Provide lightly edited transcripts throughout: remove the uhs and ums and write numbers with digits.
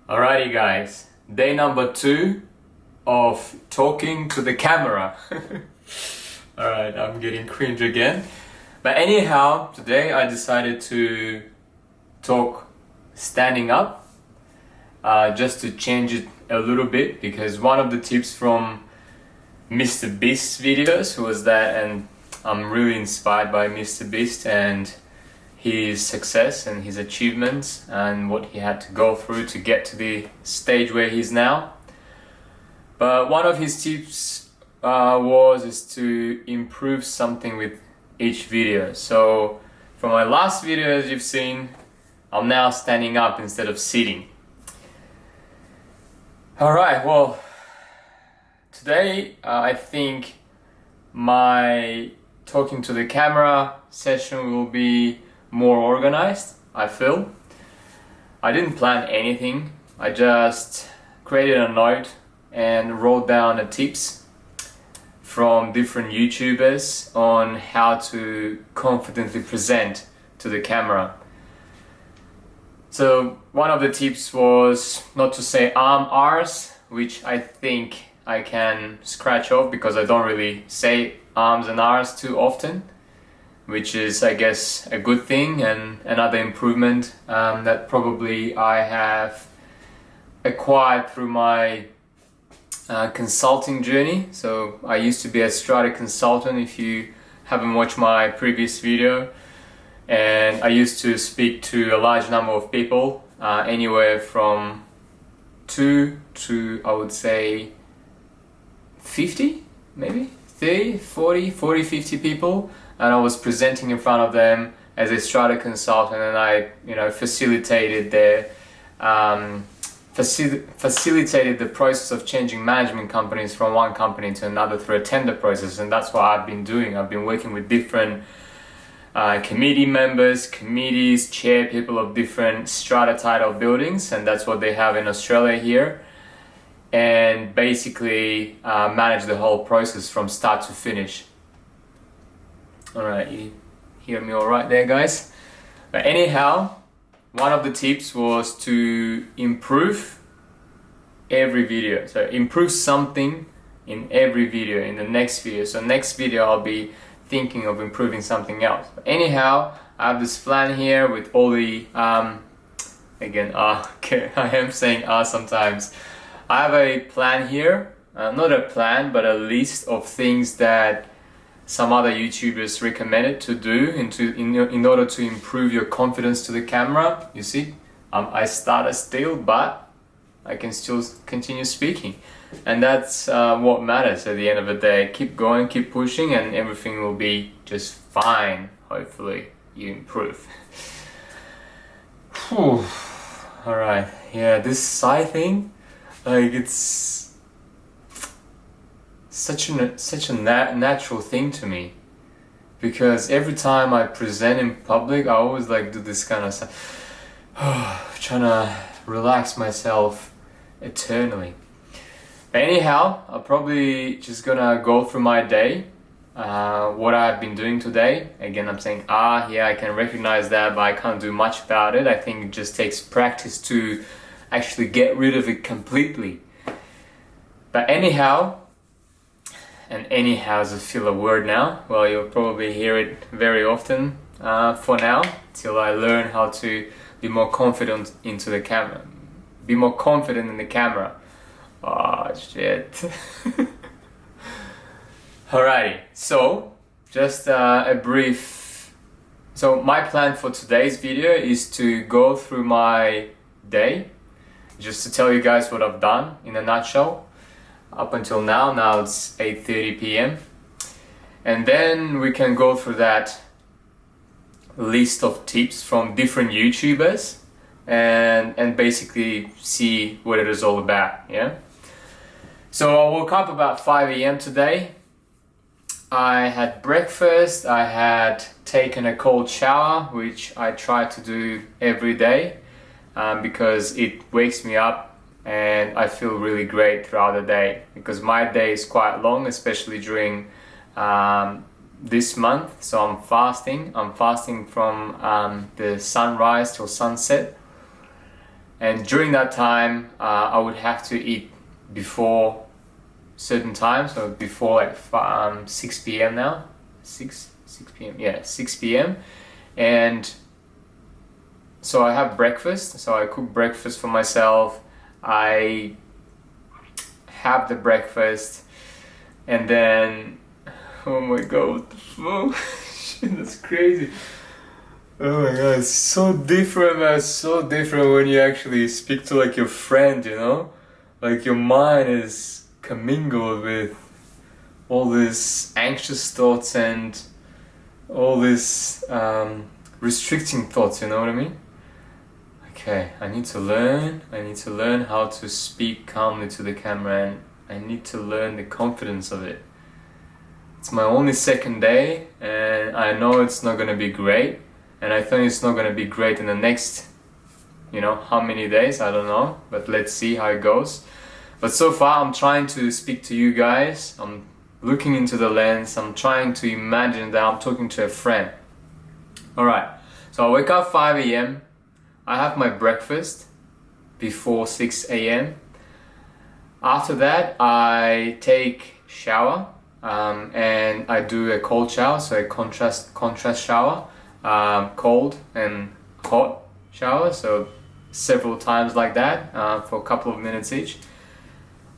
Alrighty guys, day number 2 of talking to the camera. Alright, I'm getting cringe again. But anyhow, today I decided to talk standing up, just to change it a little bit, because one of the tips from Mr. Beast's videos was that, and I'm really inspired by Mr. Beast and his success and his achievements and what he had to go through to get to the stage where he's now. But one of his tips is to improve something with each video. So from my last video, as you've seen, I'm now standing up instead of sitting. Alright, well, today I think my talking to the camera session will be more organized, I feel. I didn't plan anything. I just created a note and wrote down the tips from different YouTubers on how to confidently present to the camera. So one of the tips was not to say R's, which I think I can scratch off because I don't really say arms and R's too often, which is, I guess, a good thing and another improvement that probably I have acquired through my consulting journey. So I used to be a strata consultant, if you haven't watched my previous video, and I used to speak to a large number of people, anywhere from 2 to, I would say, 50, maybe 30, 40, 50 people. And I was presenting in front of them as a strata consultant, and I, facilitated the process of changing management companies from one company to another through a tender process. And that's what I've been doing. I've been working with different committee members, committees, chair people of different strata title buildings, and that's what they have in Australia here. And basically manage the whole process from start to finish. Alright, you hear me alright there, guys? But anyhow, one of the tips was to improve every video. So improve something in every video, in the next video. So next video I'll be thinking of improving something else. But anyhow, I have this plan here with all the, again, okay, I am saying sometimes. I have a plan here, not a plan, but a list of things that some other YouTubers recommended to do in order to improve your confidence to the camera. You see, I started still, but I can still continue speaking. And that's what matters at the end of the day. Keep going, keep pushing, and everything will be just fine. Hopefully you improve. Whew. Alright, yeah, this sigh thing, like, it's such a natural thing to me, because every time I present in public, I always like do this kind of stuff, trying to relax myself eternally. But anyhow, I'm probably just gonna go through my day, what I've been doing today. Again, I'm saying yeah, I can recognize that, but I can't do much about it. I think it just takes practice to actually get rid of it completely. But anyhow, and anyhow is a filler word now. Well, you'll probably hear it very often for now, till I learn how to be more confident into the camera. Be more confident in the camera. Oh, shit. Alrighty, so just a brief. So my plan for today's video is to go through my day, just to tell you guys what I've done in a nutshell. Up until now it's 8:30 p.m. and then we can go through that list of tips from different YouTubers and basically see what it is all about, yeah? So I woke up about 5 a.m. today. I had breakfast, I had taken a cold shower, which I try to do every day because it wakes me up and I feel really great throughout the day, because my day is quite long, especially during this month. So I'm fasting from the sunrise till sunset, and during that time I would have to eat before certain time, so before like 6 p.m. now, 6 p.m. yeah, 6 p.m. and so I have breakfast, so I cook breakfast for myself. I have the breakfast, and then, oh my god, what the fuck? Shit, that's crazy. Oh my god, it's so different, man. It's so different when you actually speak to like your friend, you know? Like your mind is commingled with all these anxious thoughts and all these restricting thoughts, you know what I mean? Okay, I need to learn how to speak calmly to the camera, and I need to learn the confidence of it. It's my only second day, and I know it's not gonna be great, and I think it's not gonna be great in the next, how many days, I don't know, but let's see how it goes. But so far I'm trying to speak to you guys, I'm looking into the lens, I'm trying to imagine that I'm talking to a friend. Alright, so I wake up 5 a.m, I have my breakfast before 6 a.m. After that, I take shower, and I do a cold shower, so a contrast shower, cold and hot shower, so several times like that, for a couple of minutes each.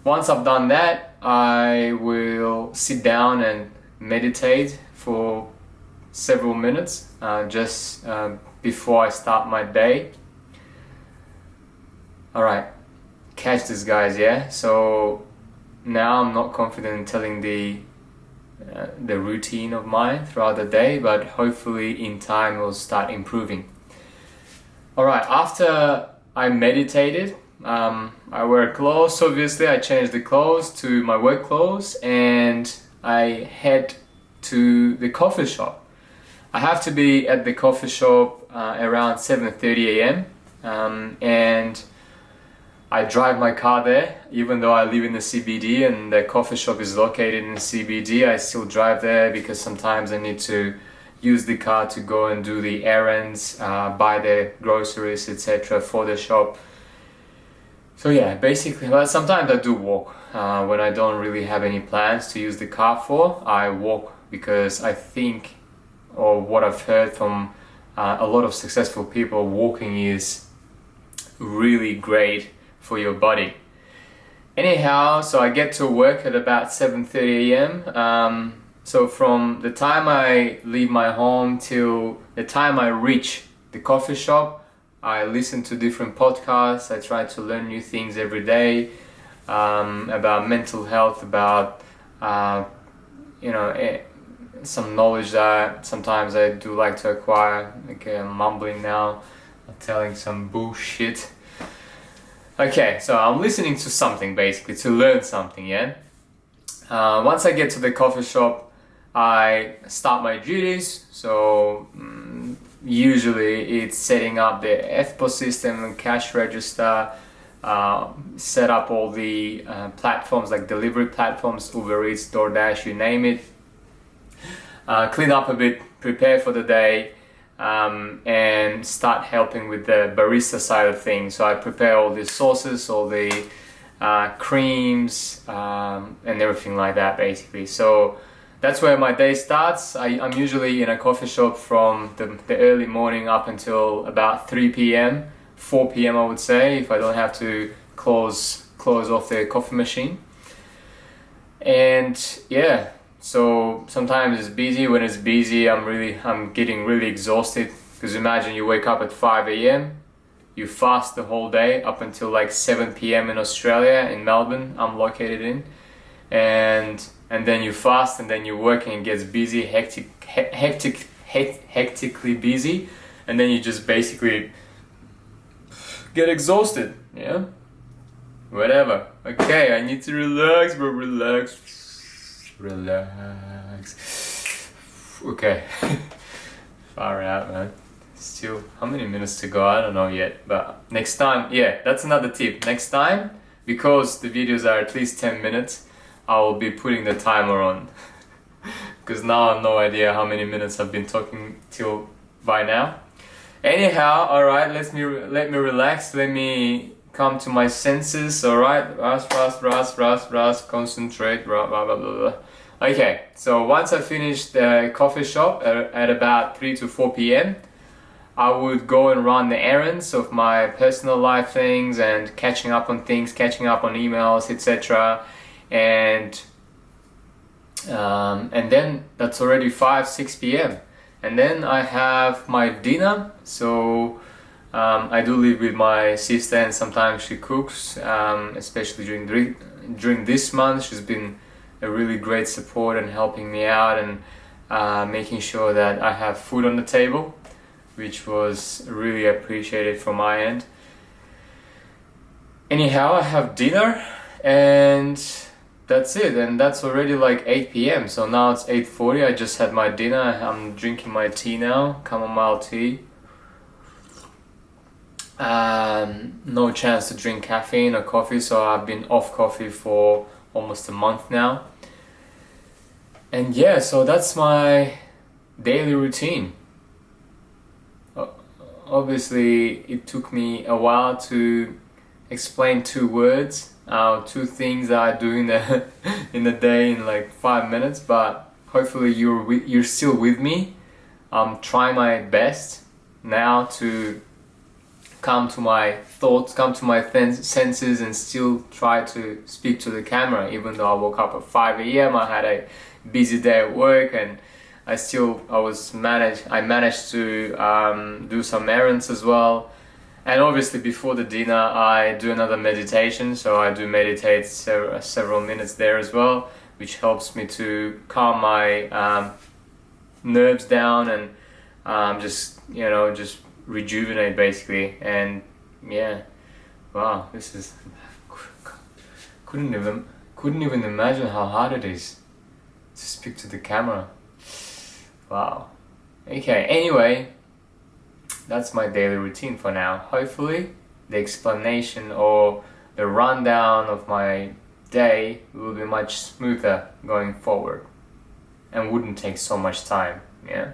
Once I've done that, I will sit down and meditate for several minutes, just before I start my day. Alright, catch this, guys, yeah? So now I'm not confident in telling the routine of mine throughout the day, but hopefully in time it will start improving. Alright, after I meditated, I wear clothes, obviously. I change the clothes to my work clothes, and I head to the coffee shop. I have to be at the coffee shop around 7:30 a.m. And I drive my car there. Even though I live in the CBD and the coffee shop is located in the CBD, I still drive there because sometimes I need to use the car to go and do the errands, buy the groceries, etc. for the shop. So yeah, basically, but sometimes I do walk. When I don't really have any plans to use the car for, I walk because I think, or what I've heard from a lot of successful people, walking is really great for your body. Anyhow, so I get to work at about 7:30 a.m. So from the time I leave my home till the time I reach the coffee shop, I listen to different podcasts. I try to learn new things every day, about mental health, about some knowledge that sometimes I do like to acquire. Okay, I'm mumbling now, I'm telling some bullshit. Okay, so I'm listening to something, basically, to learn something, yeah? Once I get to the coffee shop, I start my duties. So usually it's setting up the FPOS system and cash register, set up all the platforms like delivery platforms, Uber Eats, DoorDash, you name it. Clean up a bit, prepare for the day, and start helping with the barista side of things. So I prepare all the sauces, all the creams, and everything like that, basically. So that's where my day starts. I'm usually in a coffee shop from the early morning up until about 3 p.m, 4 p.m. I would say, if I don't have to close off the coffee machine. And yeah, so sometimes it's busy. When it's busy, I'm getting really exhausted, because imagine you wake up at 5 a.m, you fast the whole day up until like 7 p.m. in Australia, in Melbourne, I'm located in, and then you fast, and then you're working, and it gets busy, hectically busy, and then you just basically get exhausted, yeah? Whatever. Okay, I need to relax, bro, relax. Okay. Far out, man. Still, how many minutes to go? I don't know yet, but next time, yeah, that's another tip. Next time, because the videos are at least 10 minutes, I will be putting the timer on. Because now I have no idea how many minutes I've been talking till by now. Anyhow, all right, let me relax. Let me come to my senses. All right, concentrate. Blah blah blah blah blah. Okay, so once I finished the coffee shop at about 3 to 4 p.m., I would go and run the errands of my personal life things and catching up on things, catching up on emails, etc. And then that's already 5 6 p.m. And then I have my dinner. So I do live with my sister, and sometimes she cooks, especially during this month. She's been a really great support and helping me out and making sure that I have food on the table, which was really appreciated from my end. Anyhow, I have dinner and that's it, and that's already like 8 p.m. So now it's 8:40. I just had my dinner. I'm drinking my tea now, chamomile tea. No chance to drink caffeine or coffee, so I've been off coffee for almost a month now. And yeah, so that's my daily routine. Obviously, it took me a while to explain two words, two things that I do in the in the day in like 5 minutes. But hopefully you're still with me. I'm trying my best now to come to my thoughts, come to my senses, and still try to speak to the camera. Even though I woke up at 5 a.m., I had a busy day at work, and I managed to do some errands as well. And obviously before the dinner I do another meditation, so I do meditate several minutes there as well, which helps me to calm my nerves down and just rejuvenate basically. And yeah, wow, this is couldn't even imagine how hard it is to speak to the camera. Wow. Okay, anyway, that's my daily routine for now. Hopefully the explanation or the rundown of my day will be much smoother going forward and wouldn't take so much time. Yeah.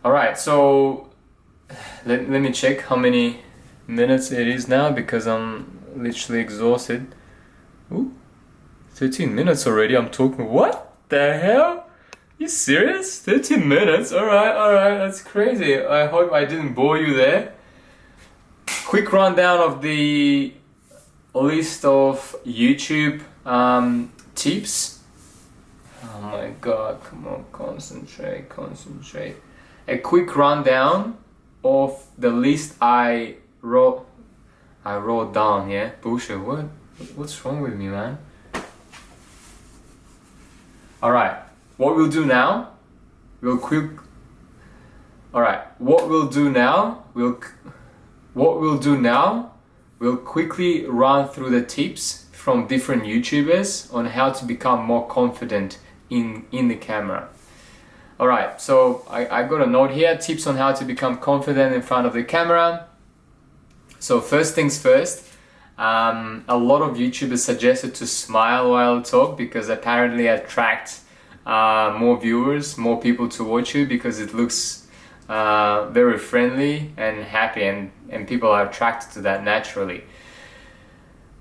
Alright, so let me check how many minutes it is now, because I'm literally exhausted. Ooh, 13 minutes already. I'm talking. What the hell? You serious? 13 minutes? Alright, that's crazy. I hope I didn't bore you there. Quick rundown of the list of YouTube tips. Oh my god, come on, concentrate. A quick rundown of the list I wrote down, yeah? Bullshit, what's wrong with me, man? Alright. What we'll do now, we'll quickly run through the tips from different YouTubers on how to become more confident in the camera. Alright, so I got a note here, tips on how to become confident in front of the camera. So first things first, a lot of YouTubers suggested to smile while I talk, because apparently it attracts more viewers, more people to watch you, because it looks very friendly and happy, and people are attracted to that naturally.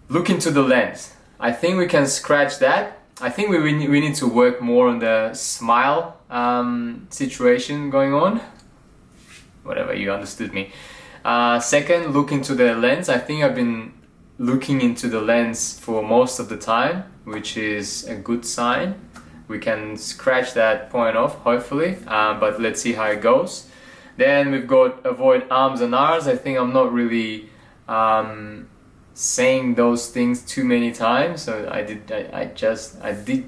Look into the lens. I think we can scratch that. I think we need to work more on the smile situation going on. Whatever, you understood me. Second, look into the lens. I think I've been looking into the lens for most of the time, which is a good sign. We can scratch that point off, hopefully, but let's see how it goes. Then we've got avoid arms and R's. I think I'm not really saying those things too many times, so I did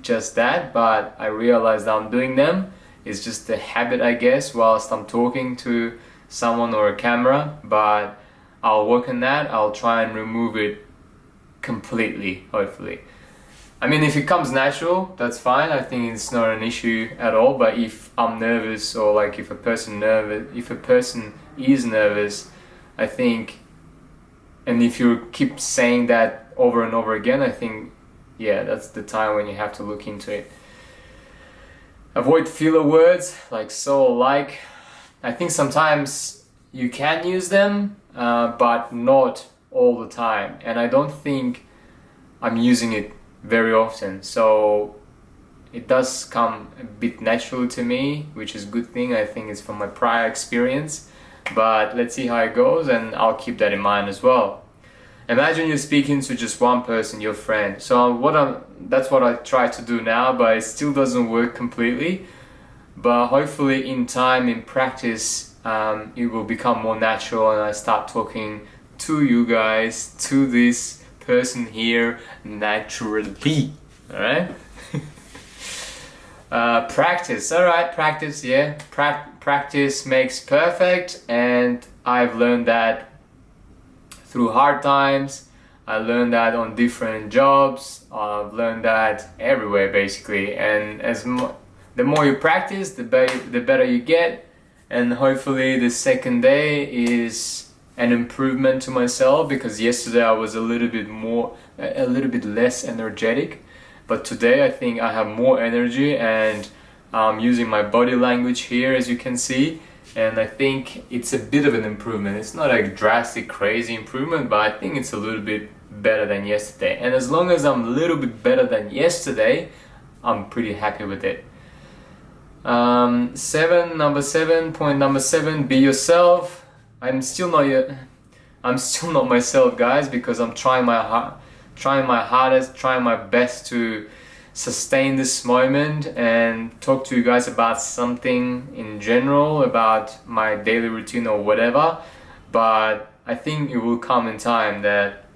just that, but I realized I'm doing them. It's just a habit, I guess, whilst I'm talking to someone or a camera, but I'll work on that. I'll try and remove it completely, hopefully. I mean, if it comes natural, that's fine. I think it's not an issue at all. But if I'm nervous, or like if a person is nervous, I think, and if you keep saying that over and over again, I think, yeah, that's the time when you have to look into it. Avoid filler words like so, like. I think sometimes you can use them, but not all the time. And I don't think I'm using it very often. So it does come a bit naturally to me, which is a good thing. I think it's from my prior experience. But let's see how it goes, and I'll keep that in mind as well. Imagine you're speaking to just one person, your friend. So that's what I try to do now, but it still doesn't work completely. But hopefully in time, in practice, it will become more natural, and I start talking to you guys, to this person here, naturally. All right? Practice. All right, practice. Yeah, practice makes perfect, and I've learned that through hard times. I learned that on different jobs. I've learned that everywhere, basically. And the more you practice, the better you get. And hopefully the second day is an improvement to myself, because yesterday I was a little bit less energetic. But today I think I have more energy, and I'm using my body language here, as you can see. And I think it's a bit of an improvement. It's not a drastic, crazy improvement, but I think it's a little bit better than yesterday. And as long as I'm a little bit better than yesterday, I'm pretty happy with it. Point number seven, be yourself. I'm still not myself, guys, because I'm trying my hardest, trying my best to sustain this moment and talk to you guys about something in general, about my daily routine or whatever. But I think it will come in time that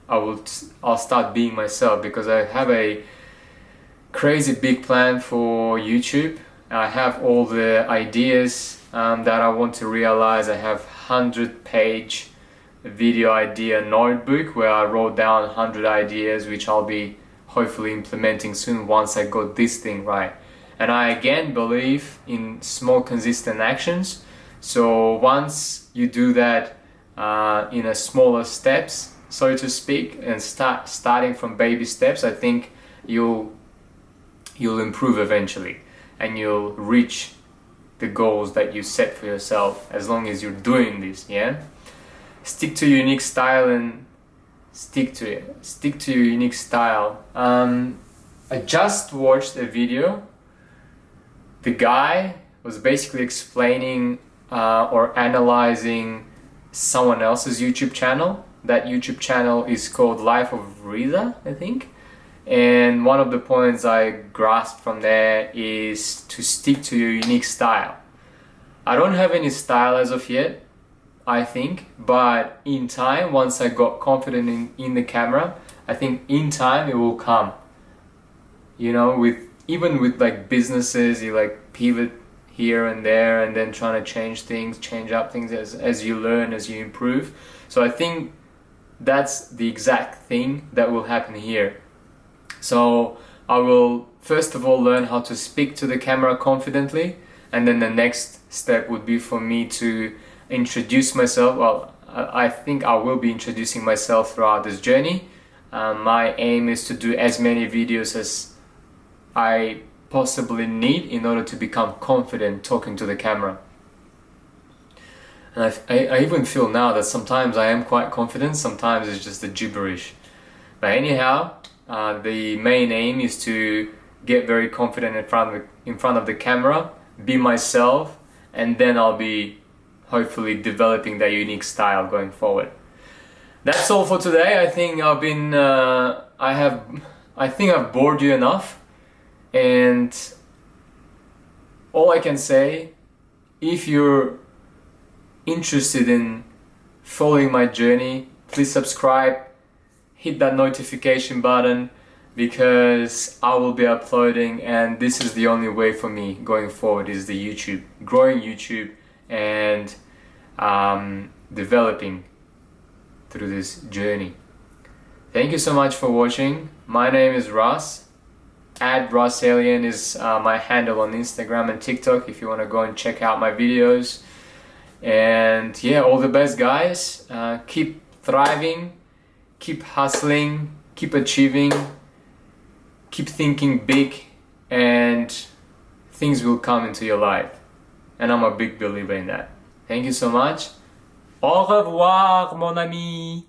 I'll start being myself, because I have a crazy big plan for YouTube. I have all the ideas that I want to realize. I have 100-page video idea notebook where I wrote down 100 ideas, which I'll be hopefully implementing soon once I got this thing right. And I again believe in small consistent actions. So once you do that in a smaller steps, so to speak, and starting from baby steps, I think you'll improve eventually, and you'll reach the goals that you set for yourself, as long as you're doing this. Yeah, stick to your unique style and stick to your unique style. I just watched a video. The guy was basically explaining or analyzing someone else's YouTube channel. That YouTube channel is called Life of Riza, I think. And one of the points I grasped from there is to stick to your unique style. I don't have any style as of yet, I think, but in time, once I got confident in the camera, I think in time it will come. You know, even with like businesses, you like pivot here and there, and then trying to change up things as you learn, as you improve. So I think that's the exact thing that will happen here. So I will first of all learn how to speak to the camera confidently, and then the next step would be for me to introduce myself. Well, I think I will be introducing myself throughout this journey. My aim is to do as many videos as I possibly need in order to become confident talking to the camera. And I even feel now that sometimes I am quite confident, sometimes it's just the gibberish. But anyhow, the main aim is to get very confident in front of the camera, be myself, and then I'll be hopefully developing that unique style going forward. That's all for today. I think I've bored you enough, and all I can say, if you're interested in following my journey, please subscribe, hit that notification button, because I will be uploading, and this is the only way for me going forward, is the YouTube, growing YouTube and developing through this journey. Thank you so much for watching. My name is Russ. @RussAlien is my handle on Instagram and TikTok if you want to go and check out my videos. And yeah, all the best, guys. Keep thriving, keep hustling, keep achieving, keep thinking big, and things will come into your life. And I'm a big believer in that. Thank you so much. Au revoir, mon ami.